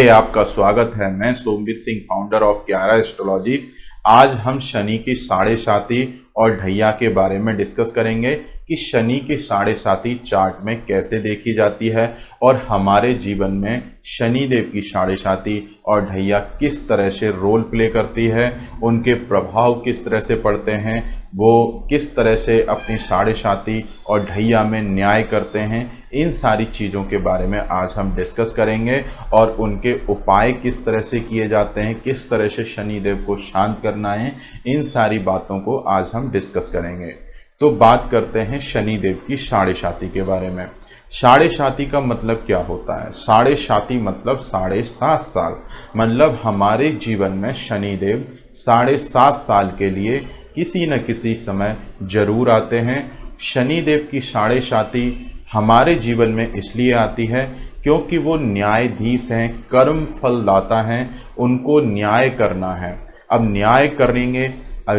आपका स्वागत है। मैं Somvir Singh, founder of Kyara astrology. आज हम शनि की साढ़े साती और ढैया के बारे में डिस्कस करेंगे कि शनि की साढ़े साती चार्ट में कैसे देखी जाती है और हमारे जीवन में शनि देव की साढ़े साती और ढैया किस तरह से रोल प्ले करती है, उनके प्रभाव किस तरह से पड़ते हैं, वो किस तरह से अपनी साढ़े साती और ढैया में न्याय करते हैं। इन सारी चीज़ों के बारे में आज हम डिस्कस करेंगे और उनके उपाय किस तरह से किए जाते हैं, किस तरह से शनि देव को शांत करना है, इन सारी बातों को आज हम डिस्कस करेंगे। तो बात करते हैं शनि देव की साढ़े साती के बारे में। साढ़े साती का मतलब क्या होता है? साढ़े साती मतलब 7.5 साल, मतलब हमारे जीवन में शनि देव 7.5 साल के लिए किसी न किसी समय जरूर आते हैं। शनि देव की साढ़े साती हमारे जीवन में इसलिए आती है क्योंकि वो न्यायाधीश हैं, कर्म फलदाता हैं, उनको न्याय करना है। अब न्याय करेंगे,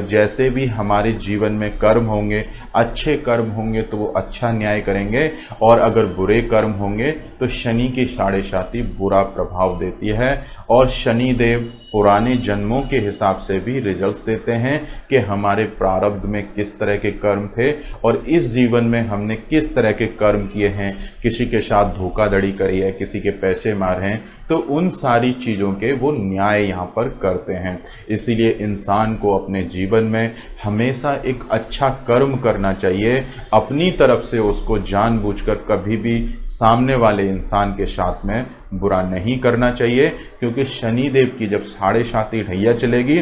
जैसे भी हमारे जीवन में कर्म होंगे, अच्छे कर्म होंगे तो वो अच्छा न्याय करेंगे, और अगर बुरे कर्म होंगे तो शनि की साढ़े साती बुरा प्रभाव देती है। और शनि देव पुराने जन्मों के हिसाब से भी रिजल्ट्स देते हैं कि हमारे प्रारब्ध में किस तरह के कर्म थे और इस जीवन में हमने किस तरह के कर्म किए हैं, किसी के साथ धोखाधड़ी करी है, किसी के पैसे मारे हैं, तो उन सारी चीज़ों के वो न्याय यहाँ पर करते हैं। इसीलिए इंसान को अपने जीवन में हमेशा एक अच्छा कर्म करना चाहिए, अपनी तरफ से उसको जानबूझकर कभी भी सामने वाले इंसान के साथ में बुरा नहीं करना चाहिए, क्योंकि शनि देव की जब साढ़े साती ढैया चलेगी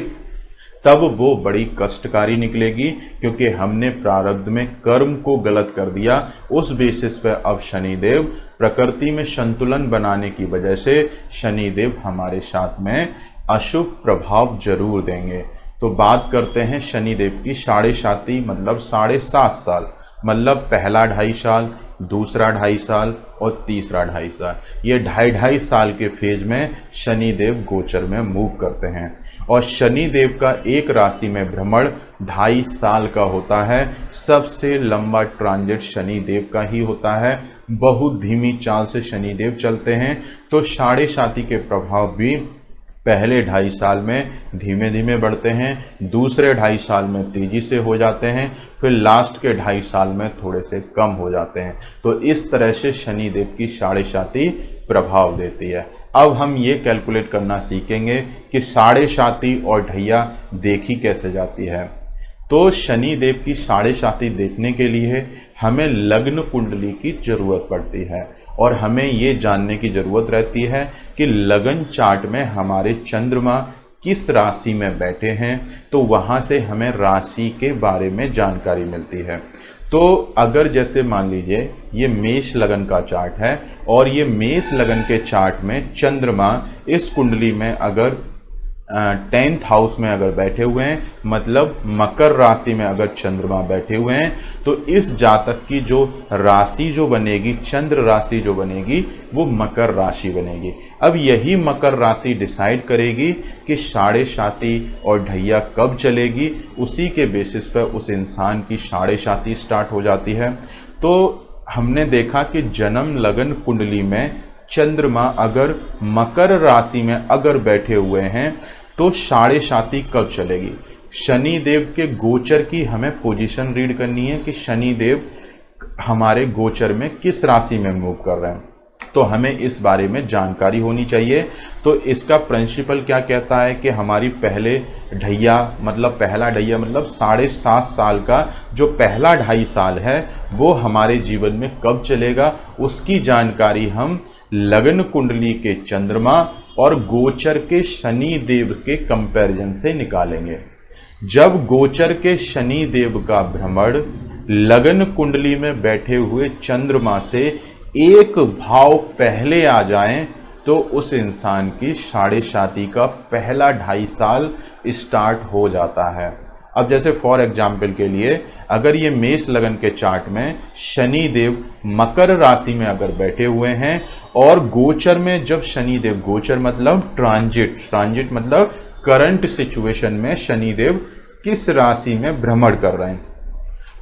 तब वो बड़ी कष्टकारी निकलेगी, क्योंकि हमने प्रारब्ध में कर्म को गलत कर दिया। उस बेसिस पर अब शनि देव प्रकृति में संतुलन बनाने की वजह से शनि देव हमारे साथ में अशुभ प्रभाव जरूर देंगे। तो बात करते हैं शनि देव की साढ़े साती मतलब 7.5 साल, मतलब पहला 2.5 साल, दूसरा 2.5 साल और तीसरा 2.5 साल। ये 2.5 साल के फेज में शनि देव गोचर में मूव करते हैं। और शनि देव का एक राशि में भ्रमण 2.5 साल का होता है। सबसे लंबा ट्रांजिट शनि देव का ही होता है। बहुत धीमी चाल से शनि देव चलते हैं। तो साढ़े साती के प्रभाव भी पहले 2.5 साल में धीमे धीमे बढ़ते हैं, दूसरे 2.5 साल में तेजी से हो जाते हैं, फिर लास्ट के 2.5 साल में थोड़े से कम हो जाते हैं। तो इस तरह से शनि देव की साढ़े साती प्रभाव देती है। अब हम ये कैलकुलेट करना सीखेंगे कि साढ़े साती और ढैया देखी कैसे जाती है। तो शनि देव की साढ़े साती देखने के लिए हमें लग्न कुंडली की जरूरत पड़ती है, और हमें ये जानने की जरूरत रहती है कि लगन चार्ट में हमारे चंद्रमा किस राशि में बैठे हैं, तो वहाँ से हमें राशि के बारे में जानकारी मिलती है। तो अगर जैसे मान लीजिए ये मेष लगन का चार्ट है और ये मेष लगन के चार्ट में चंद्रमा इस कुंडली में अगर 10th हाउस में अगर बैठे हुए हैं, मतलब मकर राशि में अगर चंद्रमा बैठे हुए हैं, तो इस जातक की जो राशि जो बनेगी, चंद्र राशि जो बनेगी, वो मकर राशि बनेगी। अब यही मकर राशि डिसाइड करेगी कि साढ़े साती और ढैया कब चलेगी। उसी के बेसिस पर उस इंसान की साढ़े साती स्टार्ट हो जाती है। तो हमने देखा कि जन्म लगन कुंडली में चंद्रमा अगर मकर राशि में अगर बैठे हुए हैं तो साढ़े साती कब चलेगी। शनि देव के गोचर की हमें पोजीशन रीड करनी है कि शनि देव हमारे गोचर में किस राशि में मूव कर रहे हैं, तो हमें इस बारे में जानकारी होनी चाहिए। तो इसका प्रिंसिपल क्या कहता है कि हमारी पहले ढैया मतलब पहला ढैया मतलब 7.5 साल का जो पहला 2.5 साल है वो हमारे जीवन में कब चलेगा, उसकी जानकारी हम लगन कुंडली के चंद्रमा और गोचर के शनि देव के कंपैरिजन से निकालेंगे। जब गोचर के शनि देव का भ्रमण लगन कुंडली में बैठे हुए चंद्रमा से एक भाव पहले आ जाए तो उस इंसान की साढ़े साती का पहला 2.5 साल स्टार्ट हो जाता है। अब जैसे फॉर एग्जाम्पल के लिए अगर ये मेष लगन के चार्ट में शनि देव मकर राशि में अगर बैठे हुए हैं और गोचर में जब शनि देव, गोचर मतलब ट्रांजिट मतलब करंट सिचुएशन में शनि देव किस राशि में भ्रमण कर रहे हैं,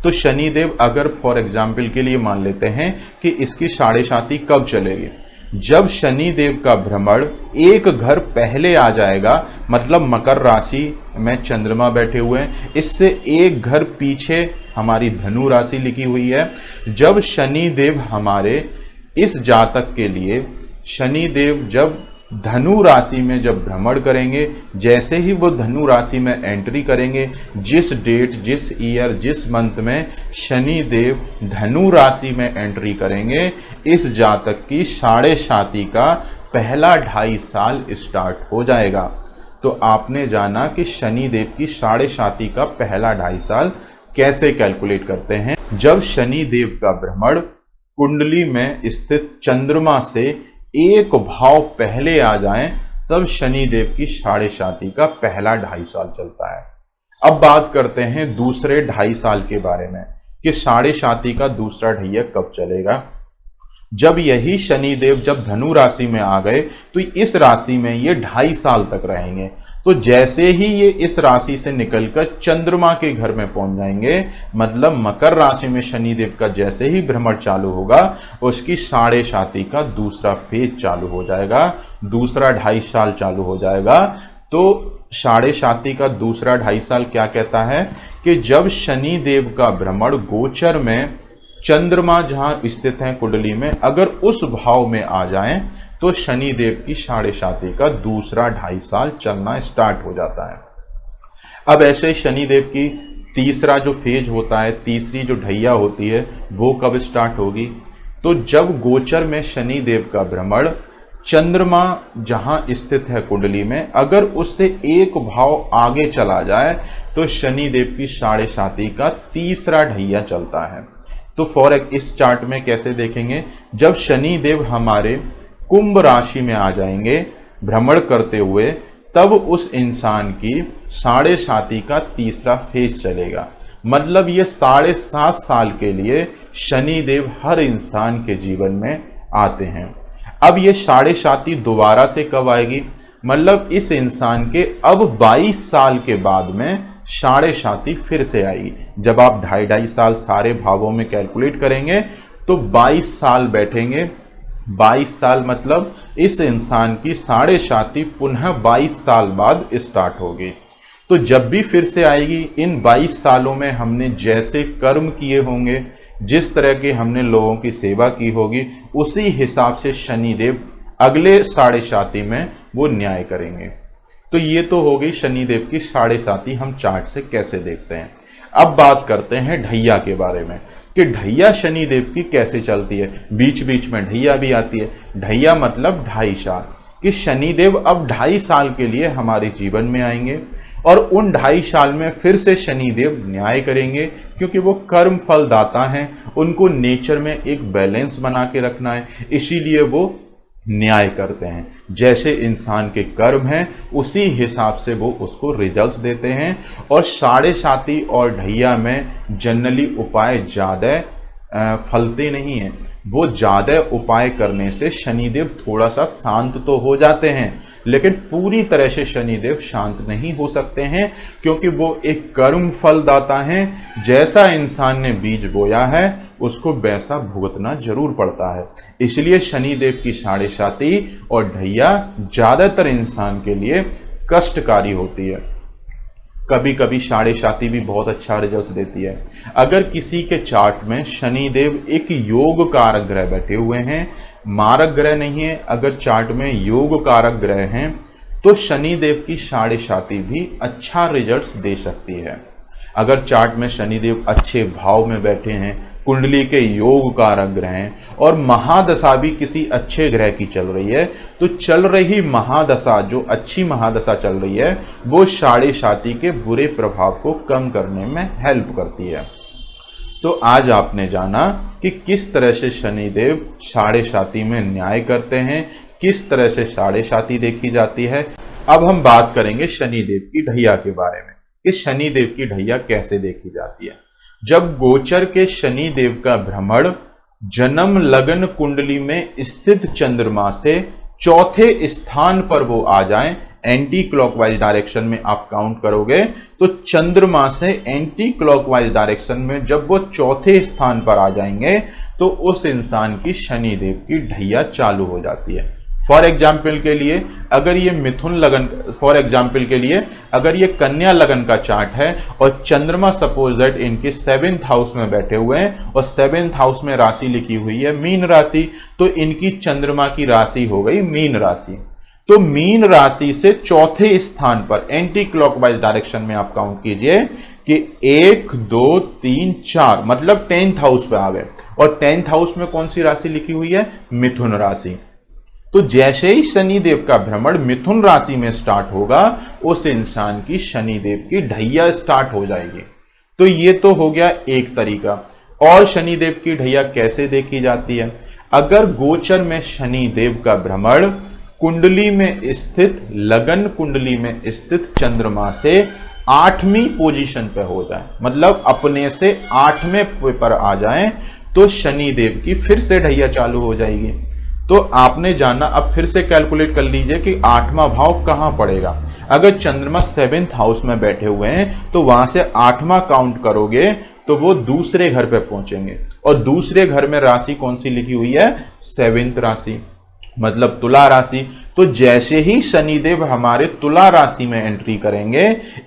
तो शनिदेव अगर फॉर एग्जाम्पल के लिए मान लेते हैं कि इसकी साढ़े साती कब चलेगी, जब शनि देव का भ्रमण एक घर पहले आ जाएगा, मतलब मकर राशि में चंद्रमा बैठे हुए हैं, इससे एक घर पीछे हमारी धनु राशि लिखी हुई है। जब शनि देव हमारे इस जातक के लिए, शनि देव जब धनु राशि में जब भ्रमण करेंगे, जैसे ही वो धनु राशि में एंट्री करेंगे, जिस डेट, जिस ईयर, जिस मंथ में शनि देव धनु राशि में एंट्री करेंगे, इस जातक की साढ़े साती का पहला 2.5 साल स्टार्ट हो जाएगा। तो आपने जाना कि शनि देव की साढ़े साती का पहला 2.5 साल कैसे कैलकुलेट करते हैं। जब शनि देव का भ्रमण कुंडली में स्थित चंद्रमा से एक भाव पहले आ जाए, तब शनि देव की साढ़े साती का पहला 2.5 साल चलता है। अब बात करते हैं दूसरे 2.5 साल के बारे में कि साढ़े साती का दूसरा ढैया कब चलेगा। जब यही शनि देव जब धनु राशि में आ गए तो इस राशि में ये 2.5 साल तक रहेंगे। तो जैसे ही ये इस राशि से निकलकर चंद्रमा के घर में पहुंच जाएंगे, मतलब मकर राशि में शनि देव का जैसे ही भ्रमण चालू होगा, उसकी साढ़े साती का दूसरा फेज चालू हो जाएगा, दूसरा 2.5 साल चालू हो जाएगा। तो साढ़े साती का दूसरा 2.5 साल क्या कहता है कि जब शनि देव का भ्रमण गोचर में चंद्रमा जहां स्थित है कुंडली में, अगर उस भाव में आ जाए तो शनि देव की साढ़े साती का दूसरा 2.5 साल चलना स्टार्ट हो जाता है। अब ऐसे शनि देव की तीसरा जो फेज होता है, तीसरी जो ढैया होती है, वो कब स्टार्ट होगी? तो जब गोचर में शनि देव का भ्रमण चंद्रमा जहां स्थित है कुंडली में, अगर उससे एक भाव आगे चला जाए तो शनि देव की साढ़े साती का तीसरा ढैया चलता है। तो फॉर इस चार्ट में कैसे देखेंगे, जब शनि देव हमारे कुंभ राशि में आ जाएंगे भ्रमण करते हुए, तब उस इंसान की साढ़े साती का तीसरा फेज चलेगा। मतलब ये 7.5 साल के लिए शनि देव हर इंसान के जीवन में आते हैं। अब ये साढ़े साती दोबारा से कब आएगी? मतलब इस इंसान के अब 22 साल के बाद में साढ़े साती फिर से आएगी। जब आप 2.5 साल सारे भावों में कैलकुलेट करेंगे तो 22 साल बैठेंगे। 22 साल मतलब इस इंसान की साढ़े साती पुनः 22 साल बाद स्टार्ट होगी। तो जब भी फिर से आएगी, इन 22 सालों में हमने जैसे कर्म किए होंगे, जिस तरह के हमने लोगों की सेवा की होगी, उसी हिसाब से शनिदेव अगले साढ़े साती में वो न्याय करेंगे। तो ये तो हो गई शनिदेव की साढ़े साती हम चार्ट से कैसे देखते हैं। अब बात करते हैं ढैया के बारे में कि ढैया शनिदेव की कैसे चलती है। बीच बीच में ढैया भी आती है। ढैया मतलब 2.5 साल, कि शनिदेव अब 2.5 साल के लिए हमारे जीवन में आएंगे और उन 2.5 साल में फिर से शनिदेव न्याय करेंगे, क्योंकि वो कर्म फल दाता हैं। उनको नेचर में एक बैलेंस बना के रखना है, इसीलिए वो न्याय करते हैं। जैसे इंसान के कर्म हैं उसी हिसाब से वो उसको रिजल्ट्स देते हैं। और साढ़े साती और ढैया में जनरली उपाय ज़्यादा फलते नहीं हैं। वो ज़्यादा उपाय करने से शनिदेव थोड़ा सा शांत तो हो जाते हैं, लेकिन पूरी तरह से शनिदेव शांत नहीं हो सकते हैं, क्योंकि वो एक कर्म फल दाता हैं। जैसा इंसान ने बीज बोया है उसको वैसा भुगतना जरूर पड़ता है। इसलिए शनिदेव की साढ़े साती और ढैया ज्यादातर इंसान के लिए कष्टकारी होती है। कभी कभी साढ़े साती भी बहुत अच्छा रिजल्ट देती है। अगर किसी के चार्ट में शनिदेव एक योग कारक ग्रह बैठे हुए हैं, मारक ग्रह नहीं है, अगर चार्ट में योग कारक ग्रह हैं, तो शनिदेव की साढ़े साती भी अच्छा रिजल्ट्स दे सकती है। अगर चार्ट में शनिदेव अच्छे भाव में बैठे हैं, कुंडली के योग कारक ग्रह हैं और महादशा भी किसी अच्छे ग्रह की चल रही है, तो चल रही महादशा, जो अच्छी महादशा चल रही है, वो साढ़े साती के बुरे प्रभाव को कम करने में हेल्प करती है। तो आज आपने जाना कि किस तरह से शनिदेव साढ़े साती में न्याय करते हैं, किस तरह से साढ़े साती देखी जाती है। अब हम बात करेंगे शनिदेव की ढैया के बारे में कि शनिदेव की ढैया कैसे देखी जाती है। जब गोचर के शनिदेव का भ्रमण जन्म लग्न कुंडली में स्थित चंद्रमा से चौथे स्थान पर वो आ जाएं, एंटी क्लॉकवाइज डायरेक्शन में आप काउंट करोगे तो चंद्रमा से एंटी क्लॉकवाइज डायरेक्शन में जब वो चौथे स्थान पर आ जाएंगे, तो तो उस इंसान की शनिदेव की ढैया चालू हो जाती है। फॉर एग्जाम्पल के लिए अगर ये मिथुन लगन, फॉर एग्जाम्पल के लिए अगर ये कन्या लगन का चार्ट है और चंद्रमा सपोज दैट इनके 7th हाउस में बैठे हुए हैं और 7th हाउस में राशि लिखी हुई है मीन राशि, तो इनकी चंद्रमा की राशि हो गई मीन राशि। तो मीन राशि से चौथे स्थान पर एंटी क्लॉकवाइज डायरेक्शन में आप काउंट कीजिए कि 1 2 3 4 मतलब 10th हाउस पे आ गए, और 10th हाउस में कौन सी राशि लिखी हुई है? मिथुन राशि। तो जैसे ही शनिदेव का भ्रमण मिथुन राशि में स्टार्ट होगा उस इंसान की शनिदेव की ढैया स्टार्ट हो जाएगी। तो ये तो हो गया एक तरीका। और शनिदेव की ढैया कैसे देखी जाती है? अगर गोचर में शनिदेव का भ्रमण कुंडली में स्थित, लगन कुंडली में स्थित चंद्रमा से 8वीं पोजीशन पे हो जाए, मतलब अपने से 8वें पर आ जाए, तो शनिदेव की फिर से ढैया चालू हो जाएगी। तो आपने जाना, अब फिर से कैलकुलेट कर लीजिए कि 8वां भाव कहां पड़ेगा। अगर चंद्रमा 7th हाउस में बैठे हुए हैं तो वहां से 8वां काउंट करोगे तो वो दूसरे घर पे पहुंचेंगे, और दूसरे घर में राशि कौन सी लिखी हुई है? 7th राशि, मतलब तुला राशि। तो जैसे ही शनिदेव हमारे तुला राशि में एंट्री करेंगे,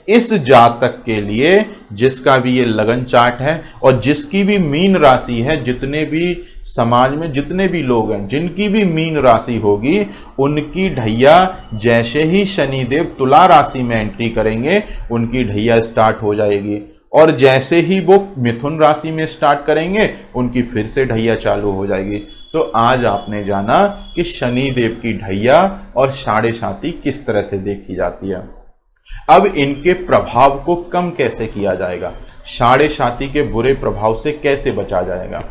इस जातक के लिए जिसका भी ये लगन चार्ट है और जिसकी भी मीन राशि है, जितने भी समाज में जितने भी लोग हैं जिनकी भी मीन राशि होगी, उनकी ढैया जैसे ही शनिदेव तुला राशि में एंट्री करेंगे उनकी ढैया स्टार्ट हो जाएगी, और जैसे ही वो मिथुन राशि में स्टार्ट करेंगे उनकी फिर से ढैया चालू हो जाएगी। तो आज आपने जाना कि शनिदेव की ढैया और साढ़े साती किस तरह से देखी जाती है। अब इनके प्रभाव को कम कैसे किया जाएगा, साढ़े साती के बुरे प्रभाव से कैसे बचा जाएगा?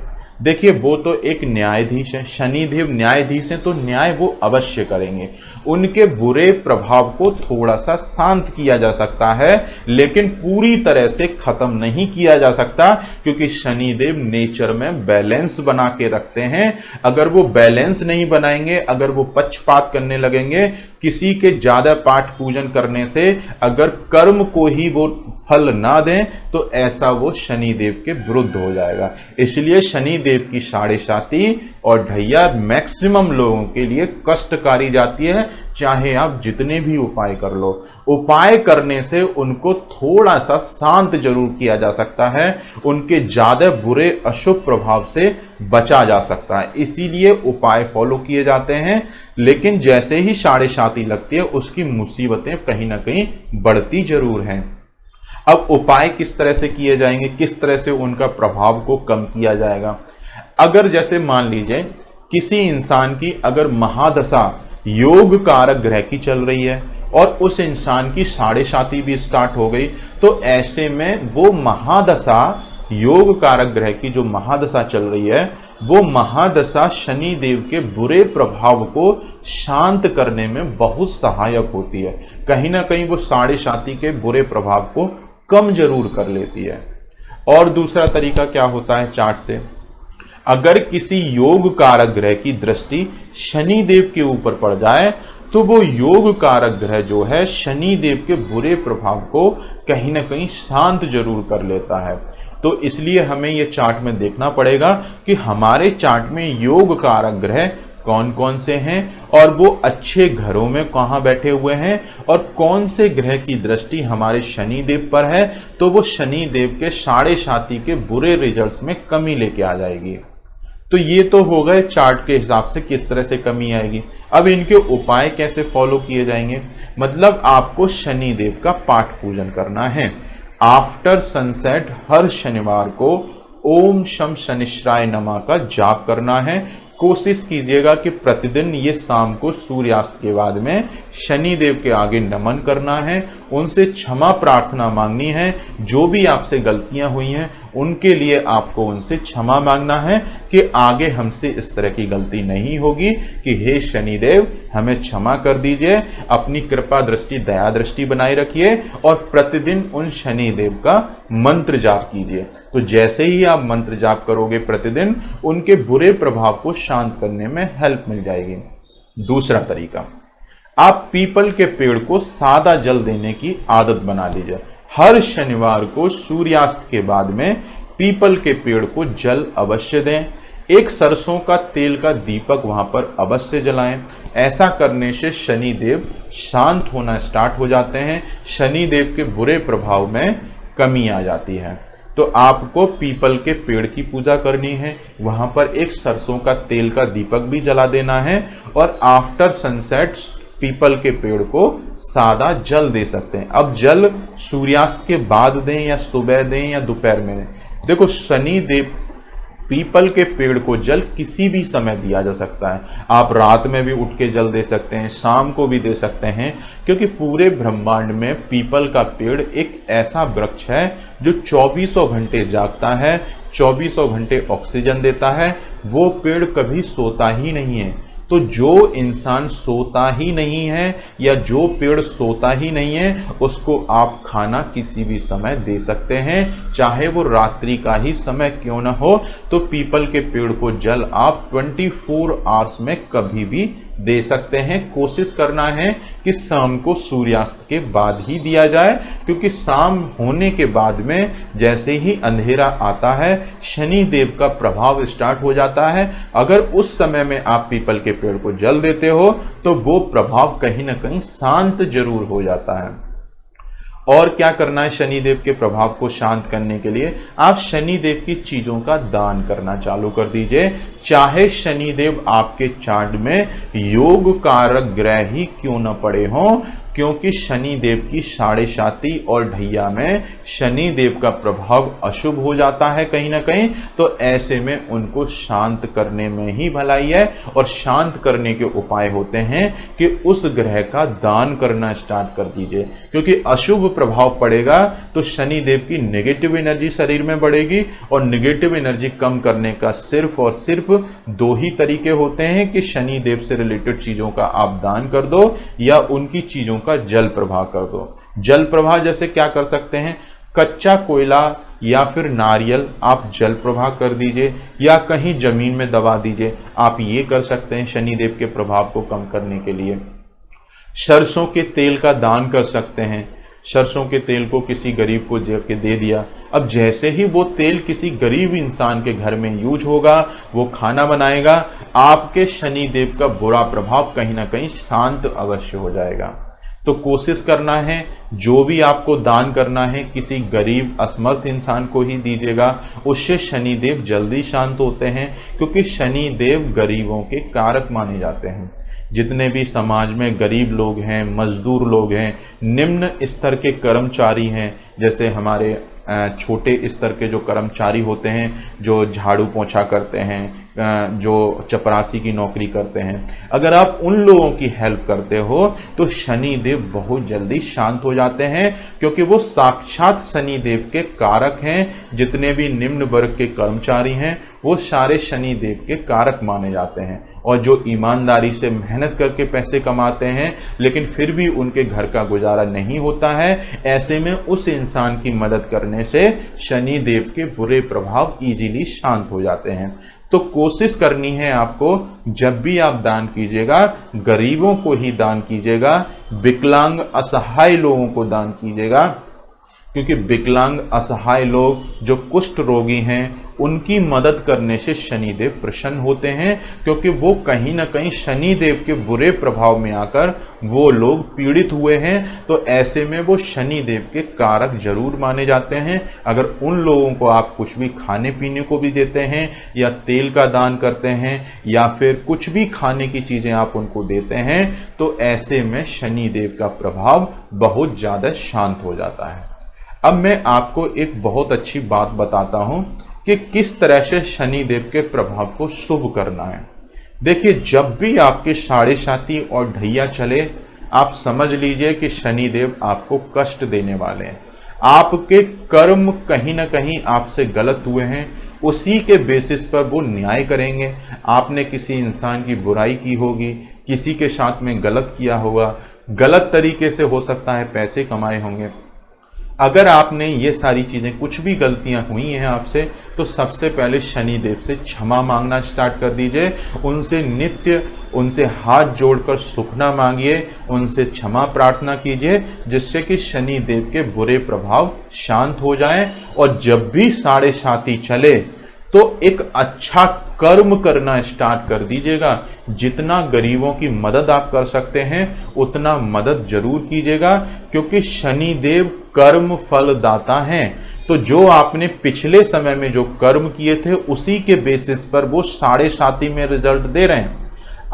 देखिए, वो तो एक न्यायाधीश है, शनिदेव न्यायाधीश हैं, तो न्याय वो अवश्य करेंगे। उनके बुरे प्रभाव को थोड़ा सा शांत किया जा सकता है, लेकिन पूरी तरह से खत्म नहीं किया जा सकता, क्योंकि शनिदेव नेचर में बैलेंस बना के रखते हैं। अगर वो बैलेंस नहीं बनाएंगे, अगर वो पक्षपात करने लगेंगे, किसी के ज्यादा पाठ पूजन करने से अगर कर्म को ही वो फल ना दें, तो ऐसा वो शनिदेव के विरुद्ध हो जाएगा। इसलिए शनिदेव की साढ़े साती और ढैया मैक्सिमम लोगों के लिए कष्टकारी जाती है, चाहे आप जितने भी उपाय कर लो। उपाय करने से उनको थोड़ा सा शांत जरूर किया जा सकता है, उनके ज्यादा बुरे अशुभ प्रभाव से बचा जा सकता है, इसीलिए उपाय फॉलो किए जाते हैं। लेकिन जैसे ही साढ़े साती लगती है उसकी मुसीबतें कहीं ना कहीं बढ़ती जरूर हैं। अब उपाय किस तरह से किए जाएंगे, किस तरह से उनका प्रभाव को कम किया जाएगा? अगर जैसे मान लीजिए किसी इंसान की अगर महादशा योग कारक ग्रह की चल रही है और उस इंसान की साढ़े साती भी स्टार्ट हो गई, तो ऐसे में वो महादशा, योग कारक ग्रह की जो महादशा चल रही है, वो महादशा शनि देव के बुरे प्रभाव को शांत करने में बहुत सहायक होती है। कहीं ना कहीं वो साढ़े साती के बुरे प्रभाव को कम जरूर कर लेती है। और दूसरा तरीका क्या होता है चार्ट से, अगर किसी योग कारक ग्रह की दृष्टि शनि देव के ऊपर पड़ जाए, तो वो योग कारक ग्रह जो है शनि देव के बुरे प्रभाव को कहीं ना कहीं शांत जरूर कर लेता है। तो इसलिए हमें ये चार्ट में देखना पड़ेगा कि हमारे चार्ट में योग कारक ग्रह कौन कौन से हैं और वो अच्छे घरों में कहां बैठे हुए हैं, और कौन से ग्रह की दृष्टि हमारे शनि देव पर है, तो वो शनि देव के साढ़े साती के बुरे रिजल्ट्स में कमी लेके आ जाएगी। तो ये तो हो गए चार्ट के हिसाब से किस तरह से कमी आएगी। अब इनके उपाय कैसे फॉलो किए जाएंगे, मतलब आपको शनि देव का पाठ पूजन करना है। आफ्टर सनसेट हर शनिवार को ओम शम शनिश्चराय नमः का जाप करना है। कोशिश कीजिएगा कि प्रतिदिन ये शाम को सूर्यास्त के बाद में शनि देव के आगे नमन करना है, उनसे क्षमा प्रार्थना मांगनी है। जो भी आपसे गलतियां हुई हैं उनके लिए आपको उनसे क्षमा मांगना है कि आगे हमसे इस तरह की गलती नहीं होगी, कि हे शनिदेव हमें क्षमा कर दीजिए, अपनी कृपा दृष्टि दया दृष्टि बनाए रखिए, और प्रतिदिन उन शनिदेव का मंत्र जाप कीजिए। तो जैसे ही आप मंत्र जाप करोगे प्रतिदिन, उनके बुरे प्रभाव को शांत करने में हेल्प मिल जाएगी। दूसरा तरीका, आप पीपल के पेड़ को सादा जल देने की आदत बना लीजिए। हर शनिवार को सूर्यास्त के बाद में पीपल के पेड़ को जल अवश्य दें। एक सरसों का तेल का दीपक वहां पर अवश्य जलाएं। ऐसा करने से शनि देव शांत होना स्टार्ट हो जाते हैं, शनि देव के बुरे प्रभाव में कमी आ जाती है। तो आपको पीपल के पेड़ की पूजा करनी है, वहां पर एक सरसों का तेल का दीपक भी जला देना है और आफ्टर सनसेट पीपल के पेड़ को सादा जल दे सकते हैं। अब जल सूर्यास्त के बाद दें या सुबह दें या दोपहर में दें। देखो, शनि देव पीपल के पेड़ को जल किसी भी समय दिया जा सकता है। आप रात में भी उठ के जल दे सकते हैं, शाम को भी दे सकते हैं, क्योंकि पूरे ब्रह्मांड में पीपल का पेड़ एक ऐसा वृक्ष है जो 24 घंटे जागता है, 24 घंटे ऑक्सीजन देता है। वो पेड़ कभी सोता ही नहीं है। तो जो इंसान सोता ही नहीं है या जो पेड़ सोता ही नहीं है, उसको आप खाना किसी भी समय दे सकते हैं, चाहे वो रात्रि का ही समय क्यों ना हो। तो पीपल के पेड़ को जल आप 24 आवर्स में कभी भी दे सकते हैं। कोशिश करना है कि शाम को सूर्यास्त के बाद ही दिया जाए, क्योंकि शाम होने के बाद में जैसे ही अंधेरा आता है, शनि देव का प्रभाव स्टार्ट हो जाता है। अगर उस समय में आप पीपल के पेड़ को जल देते हो तो वो प्रभाव कहीं ना कहीं शांत जरूर हो जाता है। और क्या करना है शनि देव के प्रभाव को शांत करने के लिए? आप शनि देव की चीजों का दान करना चालू कर दीजिए। चाहे शनि देव आपके चार्ट में योग कारक ग्रह ही क्यों न पड़े हों, क्योंकि शनि देव की 6.5 और ढैया में शनि देव का प्रभाव अशुभ हो जाता है कहीं ना कहीं। तो ऐसे में उनको शांत करने में ही भलाई है, और शांत करने के उपाय होते हैं कि उस ग्रह का दान करना स्टार्ट कर दीजिए। क्योंकि अशुभ प्रभाव पड़ेगा तो शनि देव की नेगेटिव एनर्जी शरीर में बढ़ेगी, और नेगेटिव एनर्जी कम करने का सिर्फ और सिर्फ 2 ही तरीके होते हैं कि शनि देव से रिलेटेड चीजों का आप दान कर दो या उनकी चीजों का जल प्रवाह कर दो। जल प्रवाह जैसे क्या कर सकते हैं? कच्चा कोयला या फिर नारियल आप जल प्रवाह कर दीजिए, या कहीं जमीन में दबा दीजिए। आप ये कर सकते हैं शनि देव के प्रभाव को कम करने के लिए। सरसों के तेल का दान कर सकते हैं। सरसों के तेल को किसी गरीब को दे दिया। अब जैसे ही वो तेल किसी गरीब इंसान के घर में यूज होगा, वो खाना बनाएगा, आपके शनि देव का बुरा प्रभाव कहीं ना कहीं शांत अवश्य हो जाएगा। तो कोशिश करना है, जो भी आपको दान करना है किसी गरीब असमर्थ इंसान को ही दीजिएगा। उससे शनि देव जल्दी शांत होते हैं, क्योंकि शनि देव गरीबों के कारक माने जाते हैं। जितने भी समाज में गरीब लोग हैं, मजदूर लोग हैं, निम्न स्तर के कर्मचारी हैं, जैसे हमारे छोटे स्तर के जो कर्मचारी होते हैं, जो झाड़ू पोंछा करते हैं, जो चपरासी की नौकरी करते हैं, अगर आप उन लोगों की हेल्प करते हो तो शनि देव बहुत जल्दी शांत हो जाते हैं, क्योंकि वो साक्षात शनि देव के कारक हैं। जितने भी निम्न वर्ग के कर्मचारी हैं वो सारे शनि देव के कारक माने जाते हैं। और जो ईमानदारी से मेहनत करके पैसे कमाते हैं लेकिन फिर भी उनके घर का गुजारा नहीं होता है, ऐसे में उस इंसान की मदद करने से शनि देव के बुरे प्रभाव इजीली शांत हो जाते हैं। तो कोशिश करनी है आपको, जब भी आप दान कीजिएगा गरीबों को ही दान कीजिएगा, विकलांग असहाय लोगों को दान कीजिएगा। क्योंकि विकलांग असहाय लोग जो कुष्ठ रोगी हैं उनकी मदद करने से शनिदेव प्रसन्न होते हैं, क्योंकि वो कहीं ना कहीं शनिदेव के बुरे प्रभाव में आकर वो लोग पीड़ित हुए हैं। तो ऐसे में वो शनिदेव के कारक जरूर माने जाते हैं। अगर उन लोगों को आप कुछ भी खाने पीने को भी देते हैं या तेल का दान करते हैं या फिर कुछ भी खाने की चीजें आप उनको देते हैं, तो ऐसे में शनिदेव का प्रभाव बहुत ज्यादा शांत हो जाता है। अब मैं आपको एक बहुत अच्छी बात बताता हूं कि किस तरह से शनिदेव के प्रभाव को शुभ करना है। देखिए, जब भी आपके 6.5 और ढैया चले, आप समझ लीजिए कि शनिदेव आपको कष्ट देने वाले हैं। आपके कर्म कहीं ना कहीं आपसे गलत हुए हैं, उसी के बेसिस पर वो न्याय करेंगे। आपने किसी इंसान की बुराई की होगी, किसी के साथ में गलत किया होगा, गलत तरीके से हो सकता है पैसे कमाए होंगे। अगर आपने ये सारी चीजें, कुछ भी गलतियां हुई हैं आपसे, तो सबसे पहले शनिदेव से क्षमा मांगना स्टार्ट कर दीजिए। उनसे नित्य उनसे हाथ जोड़कर सुखना मांगिए, उनसे क्षमा प्रार्थना कीजिए, जिससे कि शनिदेव के बुरे प्रभाव शांत हो जाएं। और जब भी 7.5 चले तो एक अच्छा कर्म करना स्टार्ट कर दीजिएगा। जितना गरीबों की मदद आप कर सकते हैं उतना मदद जरूर कीजिएगा, क्योंकि शनिदेव कर्म फलदाता हैं। तो जो आपने पिछले समय में जो कर्म किए थे उसी के बेसिस पर वो 7.5 में रिजल्ट दे रहे हैं।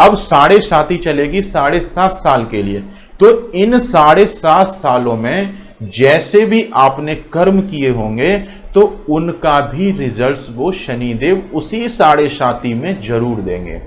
अब 7.5 चलेगी 7.5 साल के लिए। तो इन 7.5 सालों में जैसे भी आपने कर्म किए होंगे तो उनका भी रिजल्ट्स वो शनिदेव उसी 7.5 में जरूर देंगे।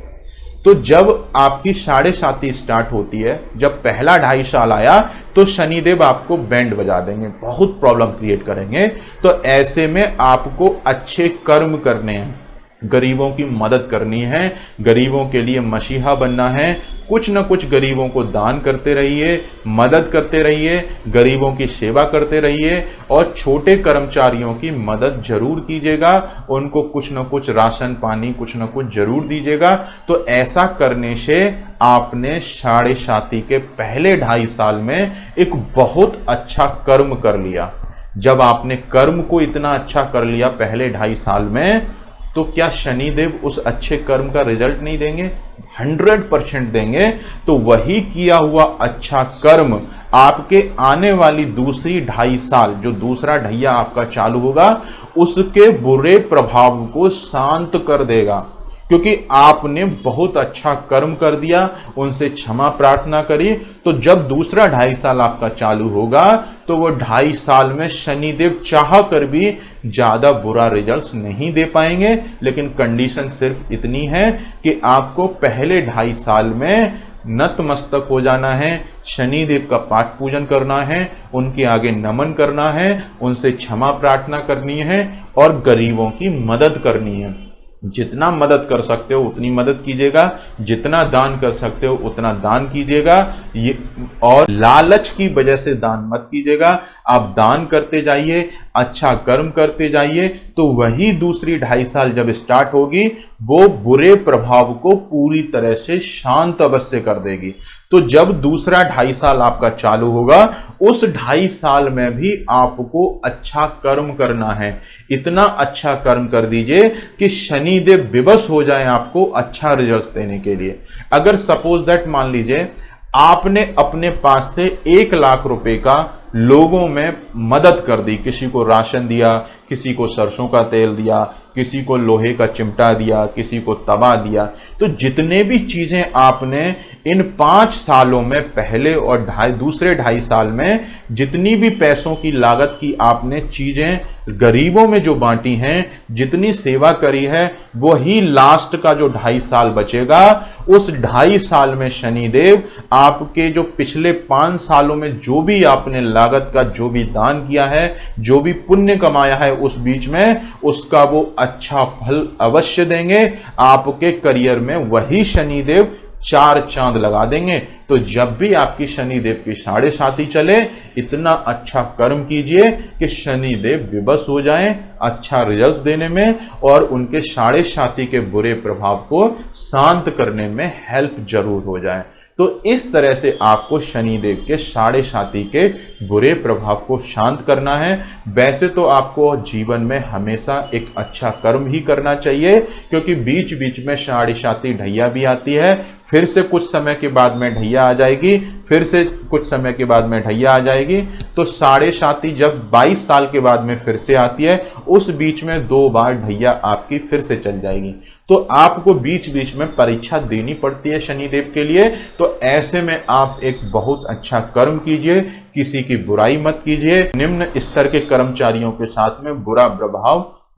तो जब आपकी 7.5 स्टार्ट होती है, जब पहला 2.5 साल आया तो शनिदेव आपको बैंड बजा देंगे, बहुत प्रॉब्लम क्रिएट करेंगे। तो ऐसे में आपको अच्छे कर्म करने हैं, गरीबों की मदद करनी है, गरीबों के लिए मसीहा बनना है। कुछ न कुछ गरीबों को दान करते रहिए, मदद करते रहिए, गरीबों की सेवा करते रहिए और छोटे कर्मचारियों की मदद जरूर कीजिएगा। उनको कुछ न कुछ राशन पानी कुछ न कुछ जरूर दीजिएगा। तो ऐसा करने से आपने 7.5 के पहले 2.5 साल में एक बहुत अच्छा कर्म कर लिया। जब आपने कर्म को इतना अच्छा कर लिया पहले 2.5 साल में, तो क्या शनिदेव उस अच्छे कर्म का रिजल्ट नहीं देंगे? 100% देंगे। तो वही किया हुआ अच्छा कर्म आपके आने वाली दूसरी 2.5 साल, जो दूसरा ढैया आपका चालू होगा, उसके बुरे प्रभाव को शांत कर देगा। क्योंकि आपने बहुत अच्छा कर्म कर दिया, उनसे क्षमा प्रार्थना करी। तो जब दूसरा 2.5 साल आपका चालू होगा तो वो 2.5 साल में शनिदेव चाह कर भी ज्यादा बुरा रिजल्ट्स नहीं दे पाएंगे। लेकिन कंडीशन सिर्फ इतनी है कि आपको पहले 2.5 साल में नतमस्तक हो जाना है, शनिदेव का पाठ पूजन करना है, उनके आगे नमन करना है, उनसे क्षमा प्रार्थना करनी है और गरीबों की मदद करनी है। जितना मदद कर सकते हो उतनी मदद कीजिएगा, जितना दान कर सकते हो उतना दान कीजिएगा। ये और लालच की वजह से दान मत कीजिएगा। आप दान करते जाइए, अच्छा कर्म करते जाइए, तो वही दूसरी 2.5 साल जब स्टार्ट होगी वो बुरे प्रभाव को पूरी तरह से शांत अवश्य कर देगी। तो जब दूसरा 2.5 साल आपका चालू होगा, उस 2.5 साल में भी आपको अच्छा कर्म करना है। इतना अच्छा कर्म कर दीजिए कि शनिदेव विवश हो जाए आपको अच्छा रिजल्ट देने के लिए। अगर सपोज दैट मान लीजिए आपने अपने पास से 1 लाख रुपए का लोगों में मदद कर दी, किसी को राशन दिया, किसी को सरसों का तेल दिया, किसी को लोहे का चिमटा दिया, किसी को तवा दिया, तो जितने भी चीजें आपने इन 5 सालों में पहले और दूसरे 2.5 साल में जितनी भी पैसों की लागत की आपने चीजें गरीबों में जो बांटी हैं, जितनी सेवा करी है, वही लास्ट का जो 2.5 साल बचेगा, उस 2.5 साल में शनिदेव आपके जो पिछले 5 सालों में जो भी आपने लागत का जो भी दान किया है, जो भी पुण्य कमाया है उस बीच में, उसका वो अच्छा फल अवश्य देंगे। आपके करियर में वही शनिदेव 4 चांद लगा देंगे। तो जब भी आपकी शनिदेव की 7.5 चले, इतना अच्छा कर्म कीजिए कि शनिदेव विवश हो जाएं अच्छा रिजल्ट्स देने में और उनके 7.5 के बुरे प्रभाव को शांत करने में हेल्प जरूर हो जाए। तो इस तरह से आपको शनिदेव के 7.5 के बुरे प्रभाव को शांत करना है। वैसे तो आपको जीवन में हमेशा एक अच्छा कर्म ही करना चाहिए, क्योंकि बीच बीच में 7.5 ढैया भी आती है, फिर से कुछ समय के बाद में ढैया आ जाएगी, फिर से कुछ समय के बाद में ढैया आ जाएगी। तो 7.5 जब 22 साल के बाद में फिर से आती है, उस बीच में 2 बार ढैया आपकी फिर से चल जाएगी। तो आपको बीच बीच में परीक्षा देनी पड़ती है शनिदेव के लिए। तो ऐसे में आप एक बहुत अच्छा कर्म कीजिए, किसी की बुराई मत कीजिए, निम्न स्तर के कर्मचारियों के साथ में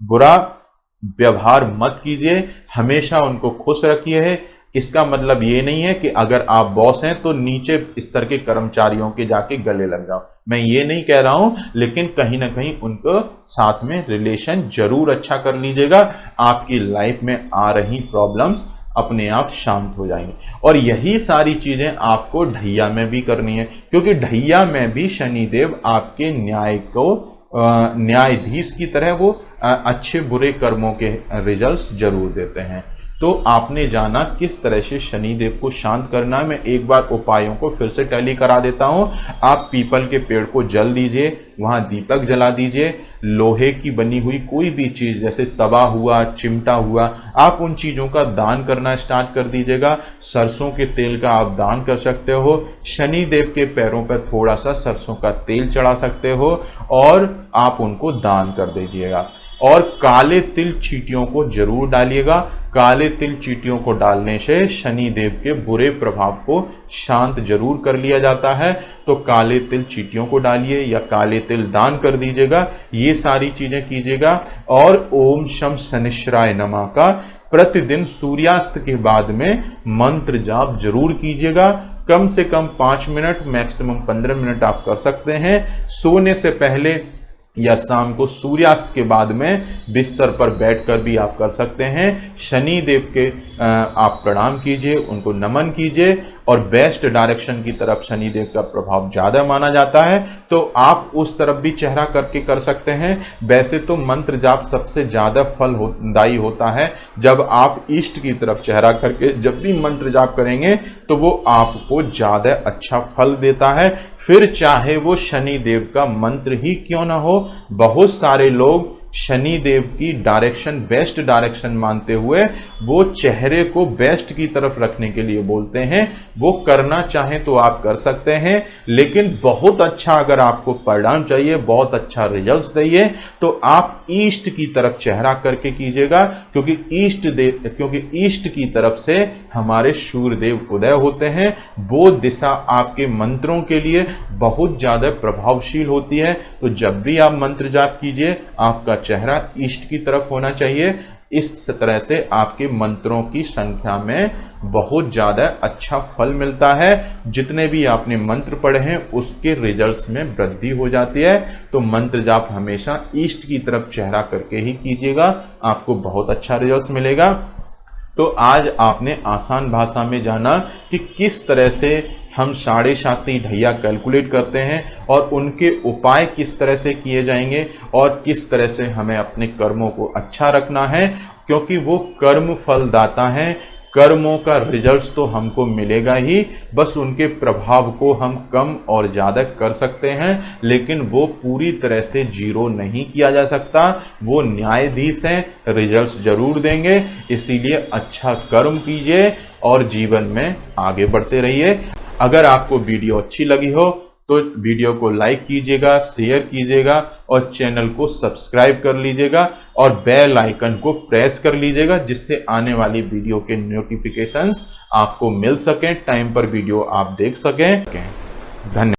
बुरा व्यवहार मत कीजिए, हमेशा उनको खुश रखिए। इसका मतलब ये नहीं है कि अगर आप बॉस हैं तो नीचे स्तर के कर्मचारियों के जाके गले लग जाओ, मैं ये नहीं कह रहा हूं, लेकिन कहीं ना कहीं उनको साथ में रिलेशन जरूर अच्छा कर लीजिएगा। आपकी लाइफ में आ रही प्रॉब्लम्स अपने आप शांत हो जाएंगे। और यही सारी चीजें आपको ढैया में भी करनी है, क्योंकि ढैया में भी शनिदेव आपके न्याय को न्यायाधीश की तरह वो अच्छे बुरे कर्मों के रिजल्ट्स जरूर देते हैं। तो तो आपने जाना किस तरह से शनिदेव को शांत करना है। मैं एक बार उपायों को फिर से टैली करा देता हूं। आप पीपल के पेड़ को जल दीजिए, वहां दीपक जला दीजिए, लोहे की बनी हुई कोई भी चीज जैसे तवा हुआ, चिमटा हुआ, आप उन चीजों का दान करना स्टार्ट कर दीजिएगा। सरसों के तेल का आप दान कर सकते हो, शनि देव के पैरों पर थोड़ा सा सरसों का तेल चढ़ा सकते हो और आप उनको दान कर दीजिएगा। और काले तिल चींटियों को जरूर डालिएगा। काले तिल चींटियों को डालने से शनि देव के बुरे प्रभाव को शांत जरूर कर लिया जाता है। तो काले तिल चींटियों को डालिए या काले तिल दान कर दीजिएगा, ये सारी चीजें कीजिएगा। और ओम शम शनिश्चराय नमः का प्रतिदिन सूर्यास्त के बाद में मंत्र जाप जरूर कीजिएगा। कम से कम 5 मिनट, मैक्सिमम 15 मिनट आप कर सकते हैं। सोने से पहले या शाम को सूर्यास्त के बाद में बिस्तर पर बैठकर भी आप कर सकते हैं। शनि देव के आप प्रणाम कीजिए, उनको नमन कीजिए। और वेस्ट डायरेक्शन की तरफ शनि देव का प्रभाव ज्यादा माना जाता है, तो आप उस तरफ भी चेहरा करके कर सकते हैं। वैसे तो मंत्र जाप सबसे ज्यादा फलदायी होता है जब आप ईस्ट की तरफ चेहरा करके जब भी मंत्र जाप करेंगे तो वो आपको ज्यादा अच्छा फल देता है। फिर चाहे वो शनि देव का मंत्र ही क्यों ना हो, बहुत सारे लोग शनि देव की डायरेक्शन वेस्ट डायरेक्शन मानते हुए वो चेहरे को वेस्ट की तरफ रखने के लिए बोलते हैं। वो करना चाहें तो आप कर सकते हैं, लेकिन बहुत अच्छा अगर आपको परिणाम चाहिए, बहुत अच्छा रिजल्ट्स चाहिए, तो आप ईस्ट की तरफ चेहरा करके कीजिएगा। क्योंकि ईस्ट की तरफ से हमारे सूर्यदेव उदय होते हैं। वो दिशा आपके मंत्रों के लिए बहुत ज्यादा प्रभावशील होती है। तो जब भी आप मंत्र जाप कीजिए, आपका चेहरा ईस्ट की तरफ होना चाहिए। इस तरह से आपके मंत्रों की संख्या में बहुत ज्यादा अच्छा फल मिलता है। जितने भी आपने मंत्र पढ़े हैं उसके रिजल्ट्स में वृद्धि हो जाती है। तो मंत्र जाप हमेशा ईस्ट की तरफ चेहरा करके ही कीजिएगा, आपको बहुत अच्छा रिजल्ट्स मिलेगा। तो आज आपने आसान भाषा में जाना कि किस तरह से हम 7.5 ढैया कैलकुलेट करते हैं और उनके उपाय किस तरह से किए जाएंगे और किस तरह से हमें अपने कर्मों को अच्छा रखना है, क्योंकि वो कर्म फलदाता हैं। कर्मों का रिजल्ट्स तो हमको मिलेगा ही, बस उनके प्रभाव को हम कम और ज्यादा कर सकते हैं, लेकिन वो पूरी तरह से जीरो नहीं किया जा सकता। वो न्यायाधीश हैं, रिजल्ट्स जरूर देंगे। इसीलिए अच्छा कर्म कीजिए और जीवन में आगे बढ़ते रहिए। अगर आपको वीडियो अच्छी लगी हो तो वीडियो को लाइक कीजिएगा, शेयर कीजिएगा और चैनल को सब्सक्राइब कर लीजिएगा और बेल आइकन को प्रेस कर लीजिएगा, जिससे आने वाली वीडियो के नोटिफिकेशंस आपको मिल सकें, टाइम पर वीडियो आप देख सकें। धन्यवाद।